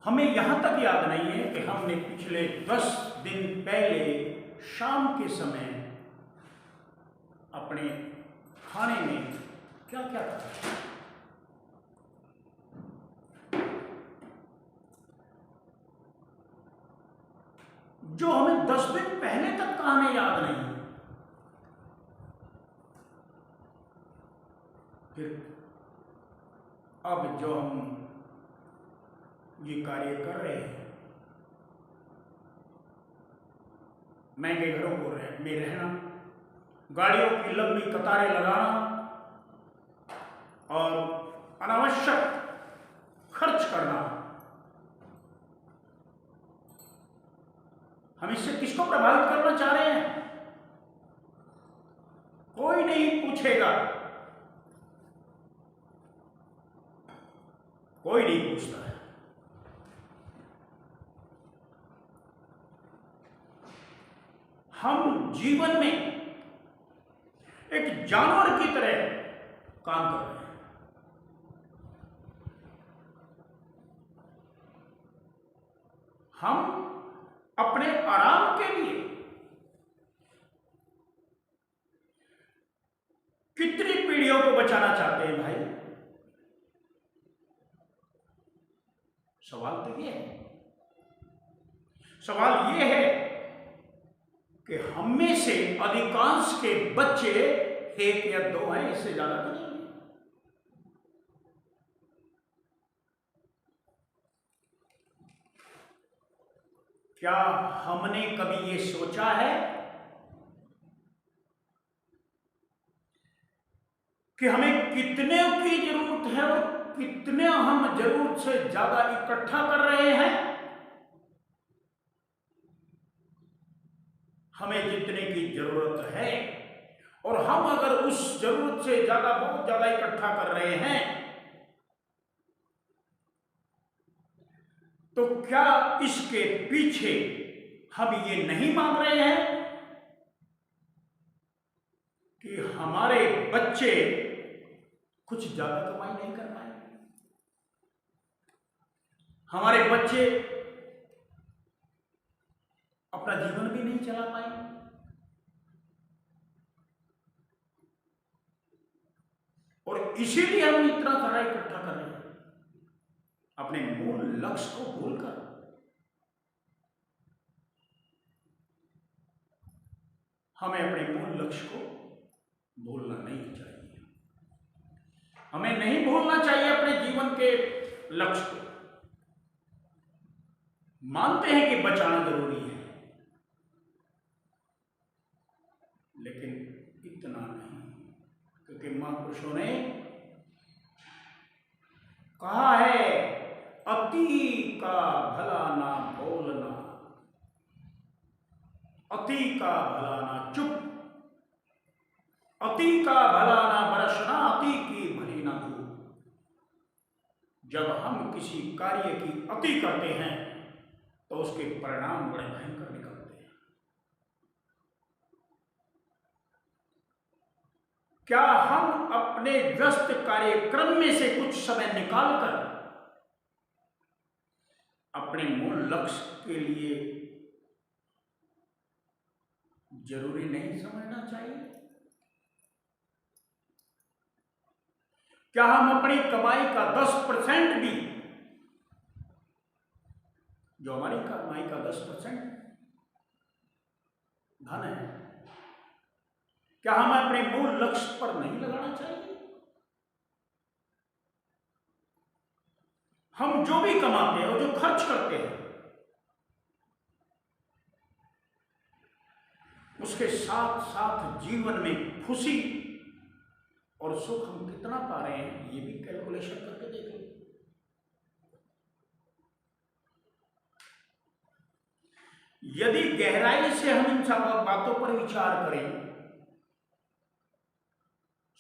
हमें यहां तक याद नहीं है कि हमने पिछले 10 दिन पहले शाम के समय अपने खाने में क्या क्या खाया। जो हमें 10 दिन पहले तक का हमें याद नहीं है। फिर अब जो हम ये कार्य कर रहे हैं, महंगे घरों में रहना, गाड़ियों की लंबी कतारें लगाना और अनावश्यक खर्च करना, हम इससे किसको प्रभावित करना चाह रहे हैं? कोई नहीं पूछेगा, कोई नहीं पूछता है। हम जीवन में एक जानवर की तरह काम कर रहे हैं। हम अपने आराम के लिए कितनी पीढ़ियों को बचाना चाहते हैं भाई? सवाल तो ये है। सवाल ये है कि हम में से अधिकांश के बच्चे 1 या 2 हैं, इससे ज्यादा तो नहीं है। क्या हमने कभी ये सोचा है कि हमें कितने की जरूरत है और कितने हम जरूरत से ज्यादा इकट्ठा कर रहे हैं? हमें जितने की जरूरत है और हम अगर उस जरूरत से ज्यादा, बहुत ज्यादा इकट्ठा कर रहे हैं, तो क्या इसके पीछे हम ये नहीं मान रहे हैं कि हमारे बच्चे कुछ ज्यादा कमाई नहीं कर पाए, हमारे बच्चे अपना जीवन भी नहीं चला पाए, और इसीलिए हम इतना सारा इकट्ठा कर रहे हैं अपने मूल लक्ष्य को भूलकर। हमें अपने मूल लक्ष्य को भूलना नहीं चाहिए। हमें नहीं भूलना चाहिए अपने जीवन के लक्ष्य को। मानते हैं कि बचाना जरूरी है, लेकिन इतना नहीं, क्योंकि महापुरुषों ने कहा है, अति का भला ना बोलना, अति का भला ना चुप, अति का भला ना बरसना, अति की भली ना धूप। जब हम किसी कार्य की अति करते हैं तो उसके परिणाम बड़े भयंकर निकलते हैं। क्या हम अपने व्यस्त कार्यक्रम में से कुछ समय निकालकर अपने मूल लक्ष्य के लिए जरूरी नहीं समझना चाहिए? क्या हम अपनी कमाई का 10% भी, जो हमारी कमाई का 10% धन है, क्या हमें अपने मूल लक्ष्य पर नहीं लगाना चाहिए? हम जो भी कमाते हैं और जो खर्च करते हैं, उसके साथ साथ जीवन में खुशी और सुख हम कितना पा रहे हैं, ये भी कैलकुलेशन करके देख लो। यदि गहराई से हम इन सब बातों पर विचार करें,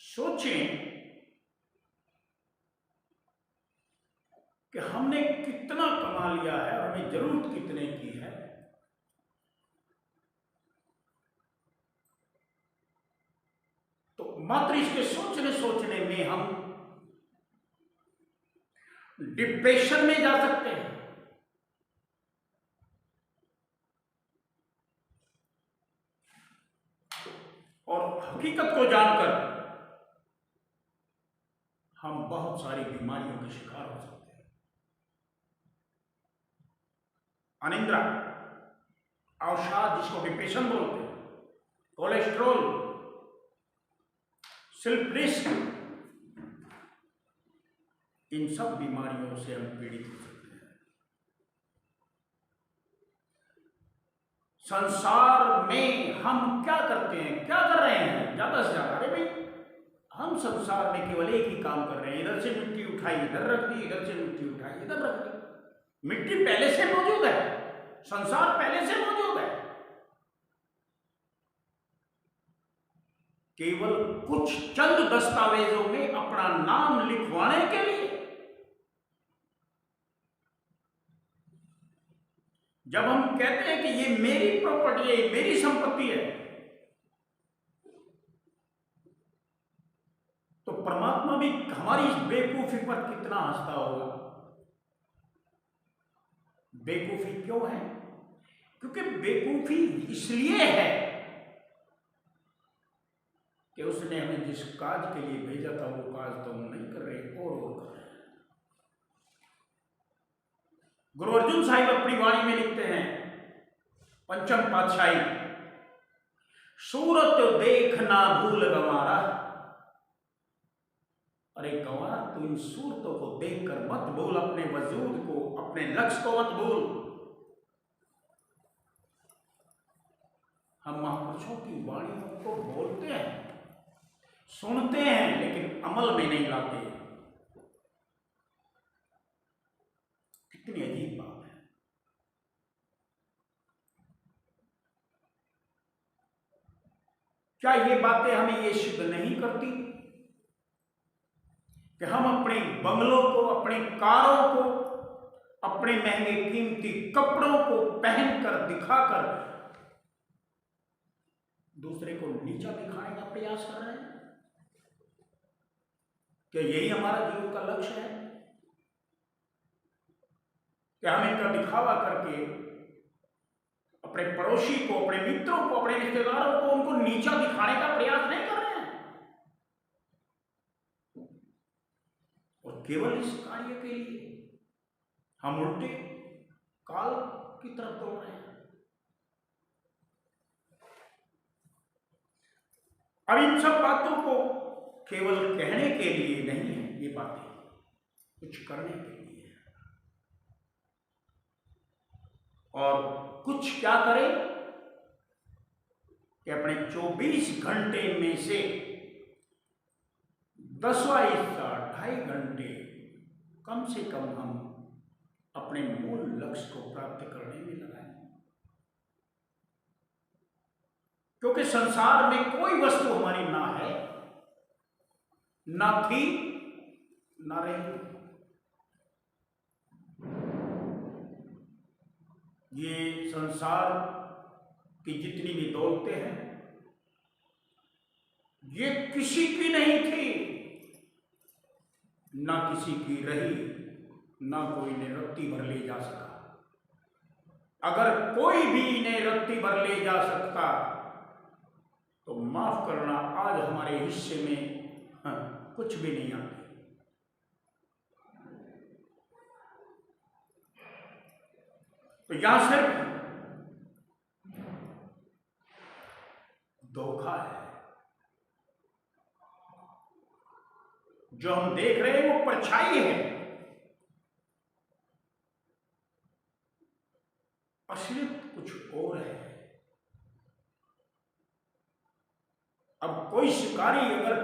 सोचें कि हमने कितना कमा लिया है और हमें जरूरत कितने की है, तो मात्र इसके सोचने में हम डिप्रेशन में जा सकते हैं। और हकीकत को जानकर हम बहुत सारी बीमारियों के शिकार हो सकते हैं। अनिद्रा, अवसाद जिसको डिप्रेशन बोलते हैं, कोलेस्ट्रॉल, सेल्फ रिस्क, इन सब बीमारियों से हम पीड़ित हो सकते हैं। संसार में हम क्या करते हैं, क्या कर रहे हैं ज्यादा से ज्यादा? अरे भाई, हम संसार में केवल एक ही काम कर रहे हैं, इधर से मिट्टी उठाई इधर रख दी, इधर से मिट्टी उठाई इधर रख दी। मिट्टी पहले से मौजूद है, संसार पहले से मौजूद है, केवल कुछ चंद दस्तावेजों में अपना नाम लिखवाने के लिए। जब हम कहते हैं कि ये मेरी प्रॉपर्टी है, मेरी संपत्ति है, तो परमात्मा भी हमारी इस बेवकूफी पर कितना हंसता होगा। बेवकूफी क्यों है? क्योंकि बेवकूफी इसलिए है कि उसने हमें जिस काज के लिए भेजा था वो काज तो हम नहीं कर रहे, और वो कर रहे हैं। गुरु अर्जुन साहिब अपनी वाणी में लिखते हैं, पंचम पातशाही, सूरत देखना भूल गंवारा। अरे गंवारा, तू इन सूरतों को देखकर मत भूल, अपने वजूद को, अपने लक्ष्य को मत भूल। हम महापुरुषों की वाणियों को बोलते हैं, सुनते हैं, लेकिन अमल में नहीं लाते। कितनी अजीब बात है। क्या ये बातें हमें ये सिद्ध नहीं करती कि हम अपने बंगलों को, अपने कारों को, अपने महंगे कीमती कपड़ों को पहनकर, दिखाकर दूसरे को नीचा दिखाने का प्रयास कर रहे हैं? क्या यही हमारा जीवन का लक्ष्य है? क्या हम इनका दिखावा करके अपने पड़ोसी को, अपने मित्रों को, अपने रिश्तेदारों को, उनको नीचा दिखाने का प्रयास नहीं कर रहे हैं? और केवल इस कार्य के लिए हम उल्टे काल की तरफ दौड़ रहे हैं। अब इन सब बातों को केवल कहने के लिए नहीं है, ये बातें कुछ करने के लिए है। और कुछ क्या करें कि अपने 24 घंटे में से 10वां हिस्सा, 2.5 घंटे कम से कम हम अपने मूल लक्ष्य को प्राप्त करने में लगाएं। क्योंकि संसार में कोई वस्तु हमारी ना है, ना थी, ना रही। ये संसार की जितनी भी दौलतें हैं, ये किसी की नहीं थी, ना किसी की रही, ना कोई ने रत्ती भर ले जा सका। अगर कोई भी इन्हें रत्ती भर ले जा सकता तो माफ करना, आज हमारे हिस्से में कुछ भी नहीं आती। तो यहां सिर्फ धोखा है। जो हम देख रहे हैं वो परछाई है, असलियत कुछ और है। अब कोई शिकारी अगर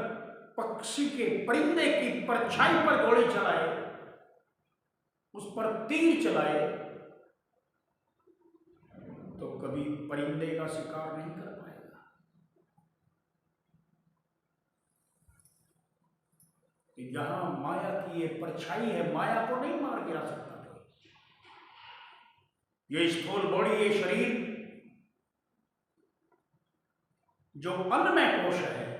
पक्षी के, परिंदे की परछाई पर गोली चलाए, उस पर तीर चलाए, तो कभी परिंदे का शिकार नहीं कर पाएगा। तो यहां माया की ये परछाई है, माया को नहीं मार गिरा सकता। ये स्थूल बॉडी, ये शरीर जो अन्नमय कोश है,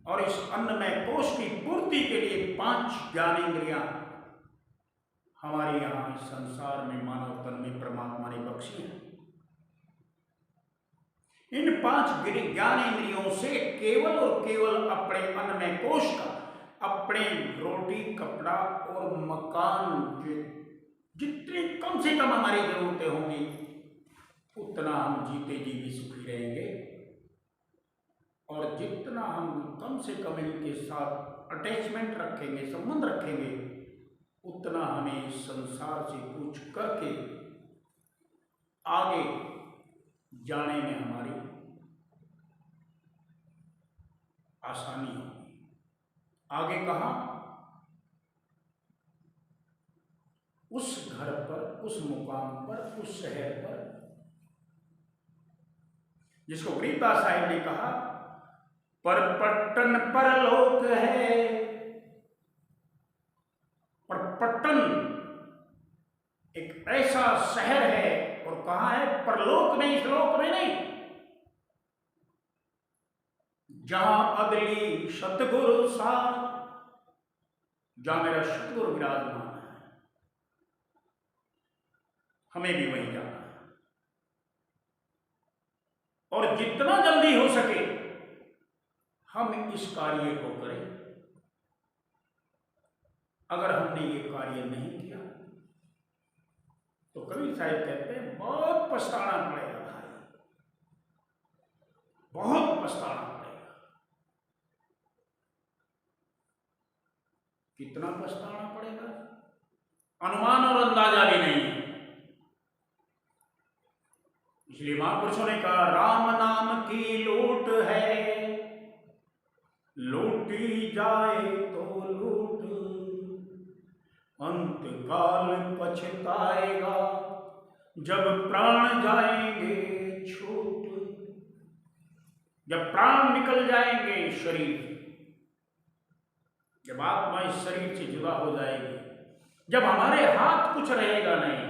और इस अन्नमय कोश की पूर्ति के लिए 5 ज्ञानेंद्रियां हमारे यहां इस संसार में, मानव तन में परमात्मा ने बख्शी है। इन 5 ज्ञानेंद्रियों से केवल और केवल अपने अन्नमय कोश का, अपने रोटी कपड़ा और मकान के जितनी कम से कम हमारी जरूरतें होंगी, उतना हम जीते जी भी सुखी रहेंगे। और जितना हम कम से कम इनके साथ अटैचमेंट रखेंगे, संबंध रखेंगे, उतना हमें संसार से कुछ करके आगे जाने में हमारी आसानी होगी। आगे कहाँ? उस घर पर, उस मुकाम पर, उस शहर पर जिसको गरीबदास साहिब ने कहा पर पट्टन परलोक है। पर पट्टन एक ऐसा शहर है, और कहाँ है? परलोक में, इस लोक में नहीं, जहां अदली सतगुरु सा, जहां मेरा सतगुरु विराजमान है, हमें भी वहीं जाना है। और जितना जल्दी हो सके हम इस कार्य को करें। अगर हमने ये कार्य नहीं किया तो कबीर साहिब कहते हैं बहुत पछताना पड़ेगा भाई, बहुत पछताना पड़ेगा। कितना पछताना पड़ेगा अनुमान और अंदाजा भी नहीं है। इसलिए महापुरुषों ने कहा राम नाम की लूट है, लूटी जाए तो लूट, अंत काल पछताएगा जब प्राण जाएंगे छूट। जब प्राण निकल जाएंगे शरीर, जब आत्मा इस शरीर से जुदा हो जाएगी, जब हमारे हाथ कुछ रहेगा नहीं,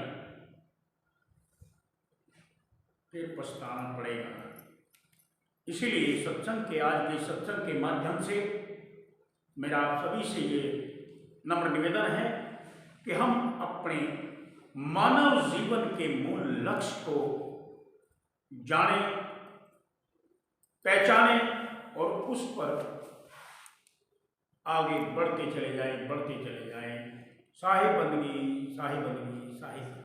फिर पछताना पड़ेगा। इसीलिए सत्संग के, आज के सत्संग के माध्यम से मेरा आप सभी से ये नम्र निवेदन है कि हम अपने मानव जीवन के मूल लक्ष्य को जाने, पहचाने और उस पर आगे बढ़ते चले जाएं, बढ़ते चले जाएं। साहिब बंदगी, साहिब बंदगी, साहिब